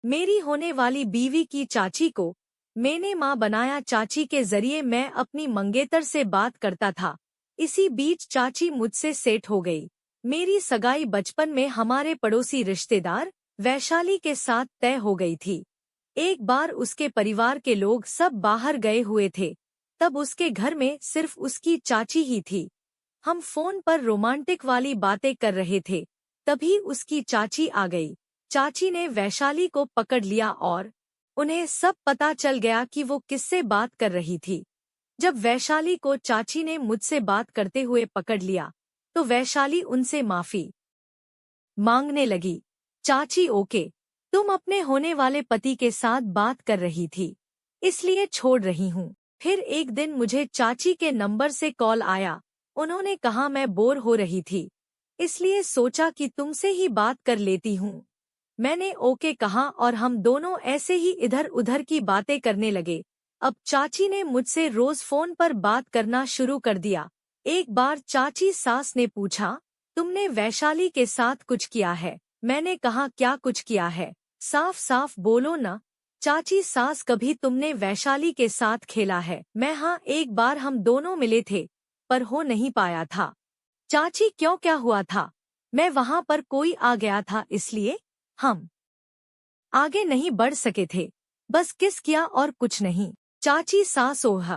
मेरी होने वाली बीवी की चाची को मैंने माँ बनाया। चाची के जरिए मैं अपनी मंगेतर से बात करता था। इसी बीच चाची मुझसे सेट हो गई। मेरी सगाई बचपन में हमारे पड़ोसी रिश्तेदार वैशाली के साथ तय हो गई थी। एक बार उसके परिवार के लोग सब बाहर गए हुए थे, तब उसके घर में सिर्फ उसकी चाची ही थी। हम फोन पर रोमांटिक वाली बातें कर रहे थे, तभी उसकी चाची आ गई। चाची ने वैशाली को पकड़ लिया और उन्हें सब पता चल गया कि वो किससे बात कर रही थी। जब वैशाली को चाची ने मुझसे बात करते हुए पकड़ लिया, तो वैशाली उनसे माफी मांगने लगी। चाची, ओके, तुम अपने होने वाले पति के साथ बात कर रही थी, इसलिए छोड़ रही हूँ। फिर एक दिन मुझे चाची के नंबर से कॉल आया। उन्होंने कहा मैं बोर हो रही थी, इसलिए सोचा कि तुमसे ही बात कर लेती हूँ। मैंने ओके कहा और हम दोनों ऐसे ही इधर उधर की बातें करने लगे। अब चाची ने मुझसे रोज फोन पर बात करना शुरू कर दिया। एक बार चाची सास ने पूछा, तुमने वैशाली के साथ कुछ किया है? मैंने कहा, क्या कुछ किया है, साफ साफ बोलो ना। चाची सास, कभी तुमने वैशाली के साथ खेला है? मैं, हाँ, एक बार हम दोनों मिले थे, पर हो नहीं पाया था। चाची, क्यों, क्या हुआ था? मैं वहां पर कोई आ गया था, इसलिए हम आगे नहीं बढ़ सके थे। बस किस किया और कुछ नहीं। चाची सास, ओह,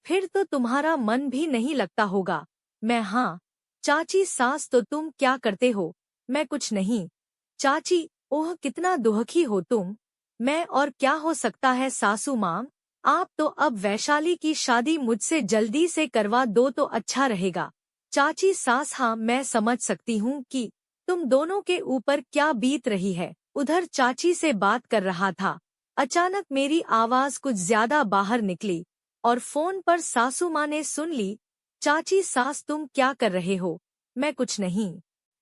फिर तो तुम्हारा मन भी नहीं लगता होगा। मैं, हाँ। चाची सास, तो तुम क्या करते हो? मैं, कुछ नहीं। चाची, ओह, कितना दुखी हो तुम। मैं, और क्या हो सकता है सासू माँ, आप तो अब वैशाली की शादी मुझसे जल्दी से करवा दो तो अच्छा रहेगा। चाची सास, हाँ, मैं समझ सकती हूँ कि तुम दोनों के ऊपर क्या बीत रही है। उधर चाची से बात कर रहा था, अचानक मेरी आवाज कुछ ज्यादा बाहर निकली और फोन पर सासू माँ ने सुन ली। चाची सास, तुम क्या कर रहे हो? मैं, कुछ नहीं,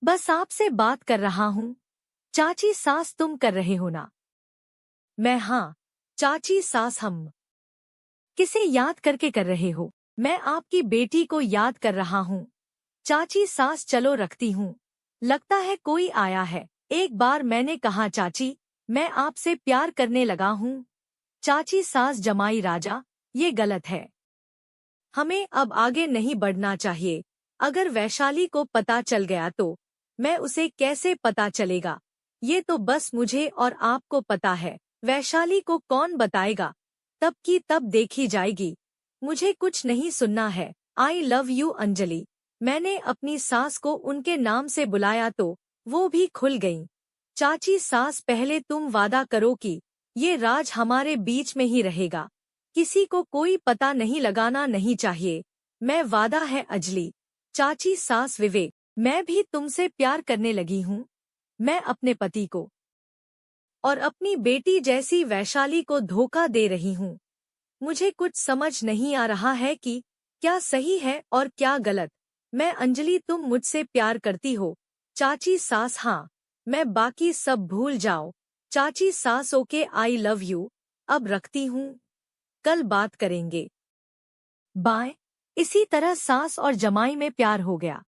बस आपसे बात कर रहा हूँ। चाची सास, तुम कर रहे हो ना? मैं, हाँ। चाची सास, हम किसे याद करके कर रहे हो? मैं आपकी बेटी को याद कर रहा हूँ। चाची सास, चलो रखती हूँ, लगता है कोई आया है। एक बार मैंने कहा, चाची, मैं आपसे प्यार करने लगा हूँ। चाची सास, जमाई राजा, ये गलत है। हमें अब आगे नहीं बढ़ना चाहिए। अगर वैशाली को पता चल गया तो मैं उसे कैसे पता चलेगा? ये तो बस मुझे और आपको पता है, वैशाली को कौन बताएगा? तब की तब देखी जाएगी। मुझे कुछ नहीं सुनना है। I love you Anjali. मैंने अपनी सास को उनके नाम से बुलाया तो वो भी खुल गईं। चाची सास, पहले तुम वादा करो कि ये राज हमारे बीच में ही रहेगा, किसी को कोई पता नहीं लगाना नहीं चाहिए। मैं, वादा है अंजलि। चाची सास, विवेक, मैं भी तुमसे प्यार करने लगी हूँ। मैं अपने पति को और अपनी बेटी जैसी वैशाली को धोखा दे रही हूँ। मुझे कुछ समझ नहीं आ रहा है कि क्या सही है और क्या गलत। मैं, अंजलि, तुम मुझसे प्यार करती हो? चाची सास, हाँ। मैं, बाकी सब भूल जाओ। चाची सास, ओके, आई लव यू। अब रखती हूँ, कल बात करेंगे, बाय। इसी तरह सास और जमाई में प्यार हो गया।